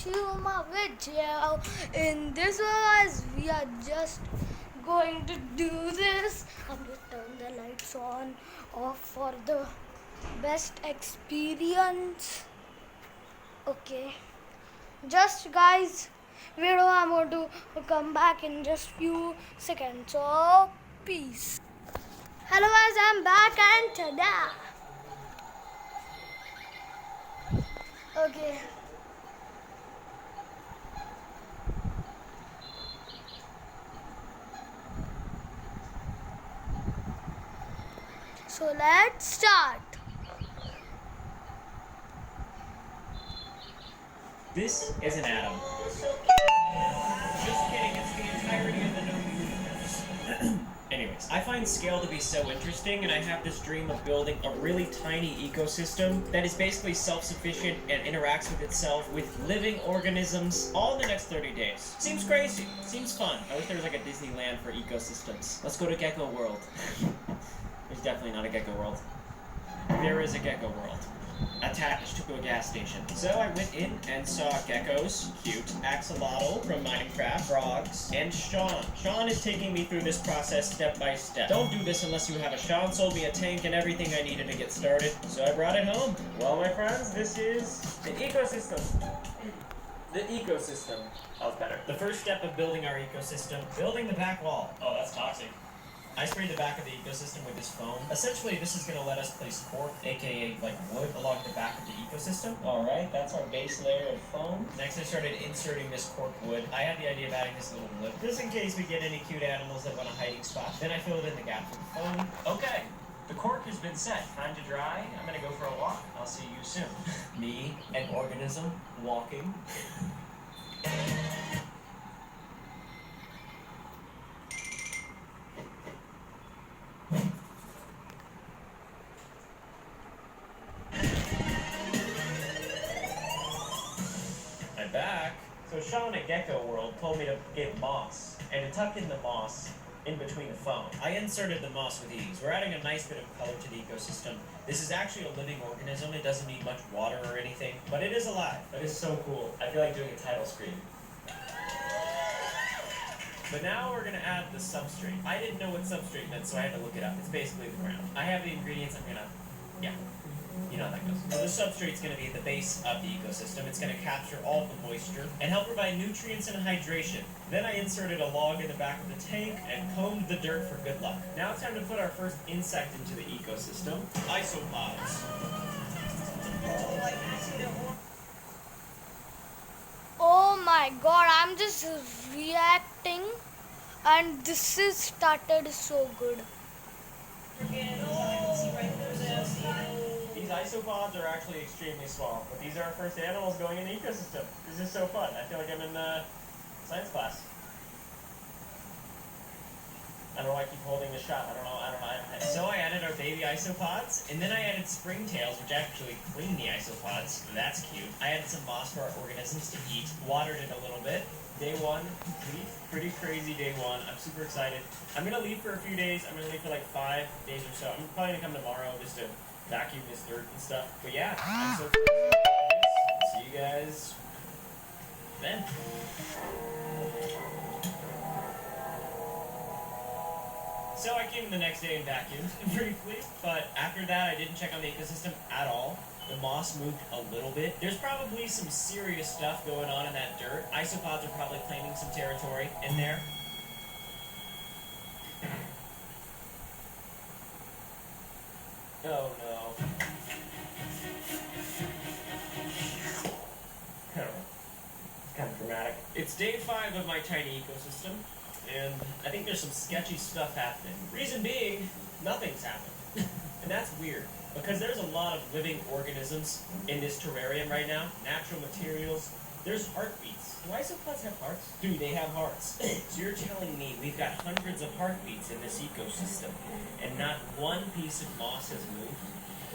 to my video. In this one, we are just going to do this. I'm gonna turn the lights on off for the best experience. Okay, just guys, video I'm going to come back in just few seconds. So peace. Hello guys, I'm back and tada. Okay. So let's start. This is an atom. Just kidding, it's the entirety of the known universe. Anyways, I find scale to be so interesting, and I have this dream of building a really tiny ecosystem that is basically self-sufficient and interacts with itself with living organisms all in the next 30 days. Seems crazy. Seems fun. I wish there was like a Disneyland for ecosystems. Let's go to Gecko World. There's definitely not a Gecko World. There is a Gecko World. Attached to a gas station. So I went in and saw geckos, cute, axolotl from Minecraft, frogs, and Sean. Sean is taking me through this process step by step. Don't do this unless you have a Sean sold me a tank and everything I needed to get started, so I brought it home. Well, my friends, this is the ecosystem. The ecosystem. That was better. The first step of building our ecosystem, building the back wall. Oh, that's toxic. I sprayed the back of the ecosystem with this foam. Essentially, this is going to let us place cork, aka like wood, along the back of the ecosystem. Alright, that's our base layer of foam. Next, I started inserting this cork wood. I had the idea of adding this little lip, just in case we get any cute animals that want a hiding spot. Then I filled in the gap with the foam. Okay, the cork has been set. Time to dry. I'm going to go for a walk. I'll see you soon. Me, an organism, walking. Back. So Sean at Gecko World told me to get moss, and to tuck in the moss in between the foam. I inserted the moss with ease. We're adding a nice bit of color to the ecosystem. This is actually a living organism. It doesn't need much water or anything, but it is alive. That is so cool. I feel like doing a title screen. But now we're going to add the substrate. I didn't know what substrate meant, so I had to look it up. It's basically the ground. I have the ingredients. I'm going to... yeah. You know how that goes. So the substrate's going to be at the base of the ecosystem. It's going to capture all the moisture and help provide nutrients and hydration. Then I inserted a log in the back of the tank and combed the dirt for good luck. Now it's time to put our first insect into the ecosystem. Isopods. Oh my god, I'm just reacting and this is started so good. These isopods are actually extremely small, but these are our first animals going in the ecosystem. This is so fun. I feel like I'm in science class. I don't know why I keep holding the shot. I don't know. So I added our baby isopods, and then I added springtails, which actually clean the isopods. That's cute. I added some moss for our organisms to eat, watered it a little bit. Day one complete. Pretty crazy day one. I'm super excited. I'm going to leave for a few days. I'm going to leave for like 5 days or so. I'm probably going to come tomorrow just to vacuum this dirt and stuff. But yeah, I'm so excited. See you guys then. So I came the next day and vacuumed briefly, but after that I didn't check on the ecosystem at all. The moss moved a little bit. There's probably some serious stuff going on in that dirt. Isopods are probably claiming some territory in there. Oh no. I don't know. It's kind of dramatic. It's day 5 of my tiny ecosystem, and I think there's some sketchy stuff happening. Reason being, nothing's happened. And that's weird, because there's a lot of living organisms in this terrarium right now. Natural materials. There's heartbeats. Do isopods have hearts? Dude, they have hearts. So you're telling me we've got hundreds of heartbeats in this ecosystem, and not one piece of moss has moved?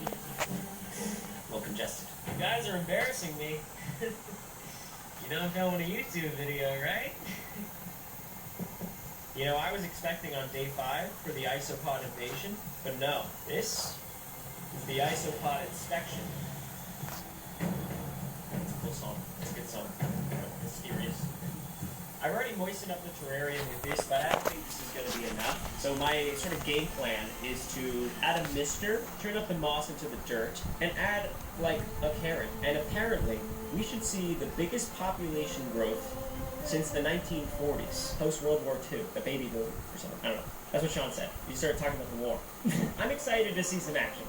A little congested. You guys are embarrassing me. You don't film a YouTube video, right? You know, I was expecting on day 5 for the isopod invasion, but no. This is the isopod inspection. It's a full song. Let's get some mysterious. I've already moistened up the terrarium with this, but I don't think this is going to be enough. So my sort of game plan is to add a mister, turn up the moss into the dirt, and add, like, a carrot. And apparently, we should see the biggest population growth since the 1940s, post-World War II, the baby boom or something. I don't know. That's what Sean said. He started talking about the war. I'm excited to see some action.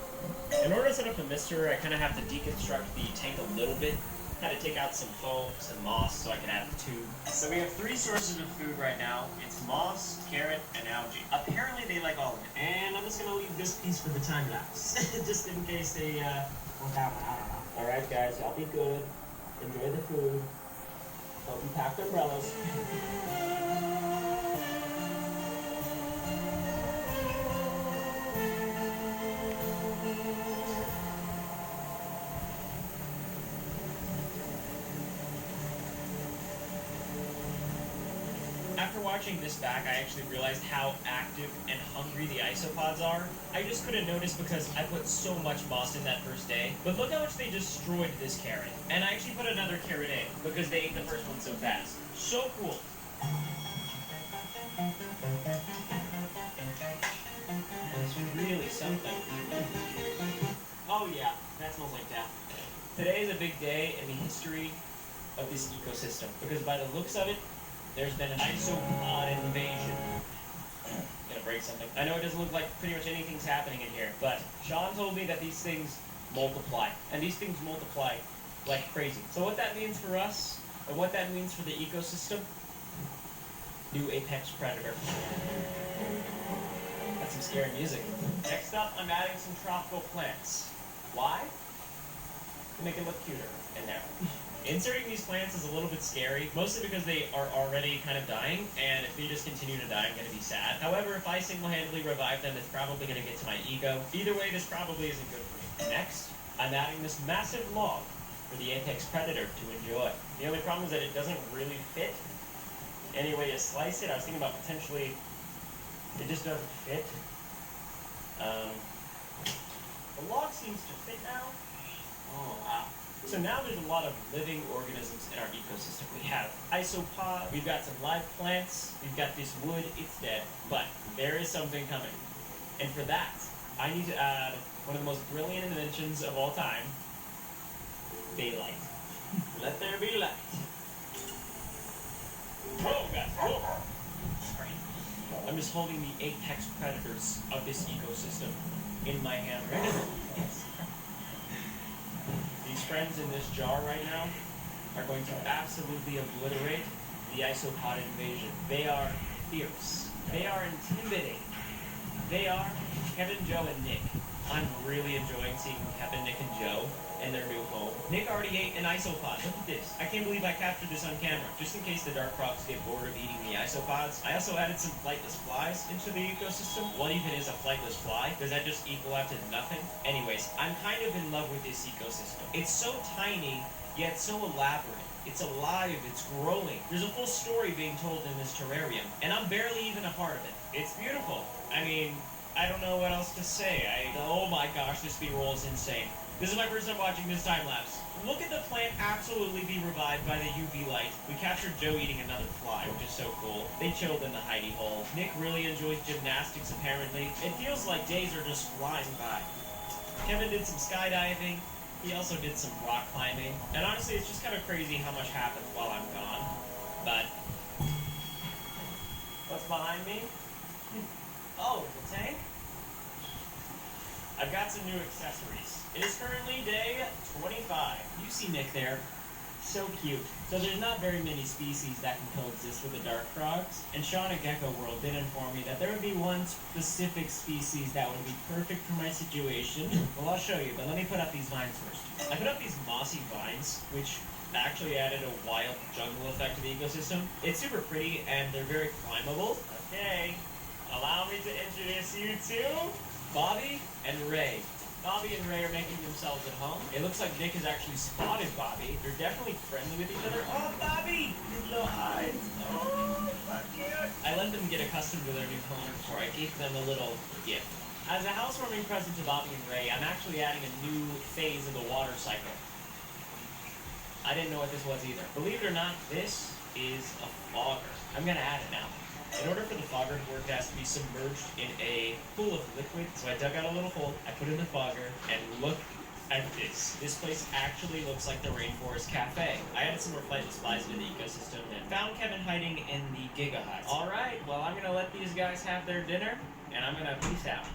In order to set up the mister, I kind of have to deconstruct the tank a little bit. Had to take out some foam, some moss, so I can add the tube. So we have 3 sources of food right now. It's moss, carrot, and algae. Apparently they like all of it. And I'm just gonna leave this piece for the time lapse, just in case they work out. I don't know. All right, guys, y'all be good. Enjoy the food. Hope you packed umbrellas. After watching this back, I actually realized how active and hungry the isopods are. I just couldn't notice because I put so much moss in that first day. But look how much they destroyed this carrot. And I actually put another carrot in because they ate the first one so fast. So cool. It's really something. Oh yeah, that smells like death. Today is a big day in the history of this ecosystem because by the looks of it, there's been an isopod invasion. Gonna break something. I know it doesn't look like pretty much anything's happening in here, but Sean told me that these things multiply. And these things multiply like crazy. So what that means for us, and what that means for the ecosystem, new apex predator. That's some scary music. Next up, I'm adding some tropical plants. Why? To make it look cuter in there. Inserting these plants is a little bit scary, mostly because they are already kind of dying, and if they just continue to die, I'm going to be sad. However, if I single-handedly revive them, it's probably going to get to my ego. Either way, this probably isn't good for me. Next, I'm adding this massive log for the apex predator to enjoy. The only problem is that it doesn't really fit any way you slice it. I was thinking about potentially, it just doesn't fit. The log seems to fit now. Oh, wow. So now there's a lot of living organisms in our ecosystem. We have isopod, we've got some live plants, we've got this wood, it's dead. But there is something coming. And for that, I need to add one of the most brilliant inventions of all time, daylight. Let there be light. Oh, God. Oh. Sorry. I'm just holding the apex predators of this ecosystem in my hand right now. These friends in this jar right now are going to absolutely obliterate the isopod invasion. They are fierce. They are intimidating. They are Kevin, Joe, and Nick. I'm really enjoying seeing Kevin, Nick, and Joe in their new home. Nick already ate an isopod. Look at this. I can't believe I captured this on camera. Just in case the dark frogs get bored of eating the isopods, I also added some flightless flies into the ecosystem. What even is a flightless fly? Does that just equal out to nothing? Anyways, I'm kind of in love with this ecosystem. It's so tiny, yet so elaborate. It's alive, it's growing. There's a full story being told in this terrarium, and I'm barely even a part of it. It's beautiful. I mean, I don't know what else to say. Oh my gosh, this B-roll is insane. This is my first time watching this time-lapse. Look at the plant absolutely be revived by the UV light. We captured Joe eating another fly, which is so cool. They chilled in the hidey hole. Nick really enjoys gymnastics, apparently. It feels like days are just flying by. Kevin did some skydiving. He also did some rock climbing. And honestly, it's just kind of crazy how much happens while I'm gone. But what's behind me? Oh, the tank? I've got some new accessories. It is currently day 25. You see Nick there. So cute. So there's not very many species that can coexist with the dark frogs. And Sean at Gecko World did inform me that there would be one specific species that would be perfect for my situation. Well, I'll show you, but let me put up these vines first. I put up these mossy vines, which actually added a wild jungle effect to the ecosystem. It's super pretty, and they're very climbable. Okay, allow me to introduce you to Bobby and Ray. Bobby and Ray are making themselves at home. It looks like Nick has actually spotted Bobby. They're definitely friendly with each other. Oh, Bobby! His little eyes. Oh, so cute. I let them get accustomed to their new home before I gave them a little gift. As a housewarming present to Bobby and Ray, I'm actually adding a new phase of the water cycle. I didn't know what this was either. Believe it or not, this is a fogger. I'm gonna add it now. In order for the fogger to work, it has to be submerged in a pool of liquid. So I dug out a little hole, I put in the fogger, and look at this. This place actually looks like the Rainforest Cafe. I added some more flightless flies into the ecosystem and found Kevin hiding in the Giga Hut. Alright, well I'm gonna let these guys have their dinner, and I'm gonna peace out.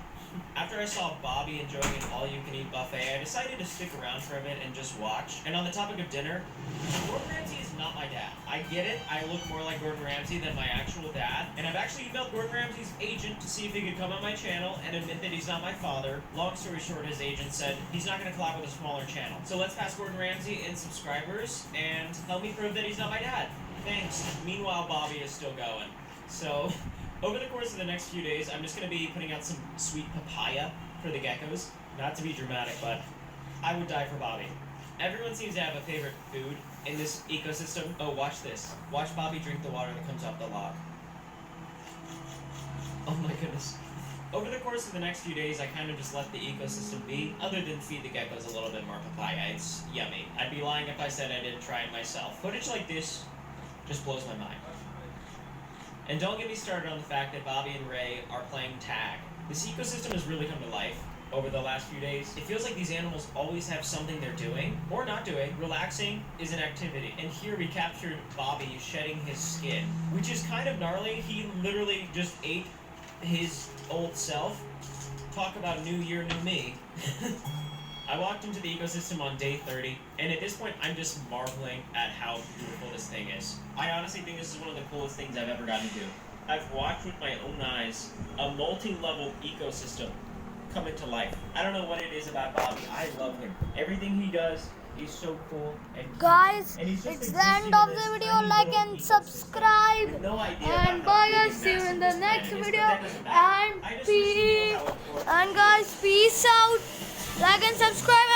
After I saw Bobby enjoying an all-you-can-eat buffet, I decided to stick around for a bit and just watch. And on the topic of dinner, Gordon Ramsay is not my dad. I get it, I look more like Gordon Ramsay than my actual dad, and I've actually emailed Gordon Ramsay's agent to see if he could come on my channel and admit that he's not my father. Long story short, his agent said he's not going to collab with a smaller channel. So let's pass Gordon Ramsay in subscribers and help me prove that he's not my dad. Thanks. Meanwhile, Bobby is still going. So, over the course of the next few days, I'm just going to be putting out some sweet papaya for the geckos. Not to be dramatic, but I would die for Bobby. Everyone seems to have a favorite food in this ecosystem. Oh, watch this. Watch Bobby drink the water that comes off the log. Oh my goodness. Over the course of the next few days, I kind of just let the ecosystem be, other than feed the geckos a little bit more papaya. It's yummy. I'd be lying if I said I didn't try it myself. Footage like this just blows my mind. And don't get me started on the fact that Bobby and Ray are playing tag. This ecosystem has really come to life over the last few days. It feels like these animals always have something they're doing, or not doing. Relaxing is an activity. And here we captured Bobby shedding his skin, which is kind of gnarly. He literally just ate his old self. Talk about new year, new me. I walked into the ecosystem on day 30, and at this point, I'm just marveling at how beautiful this thing is. I honestly think this is one of the coolest things I've ever gotten to do. I've watched with my own eyes a multi-level ecosystem come into life. I don't know what it is about Bobby. I love him. Everything he does is so cool. And Guys, and he's just it's the end of the video. Like and subscribe. no idea And bye guys, see you in the next video. And peace. And guys, peace out. Like and subscribe.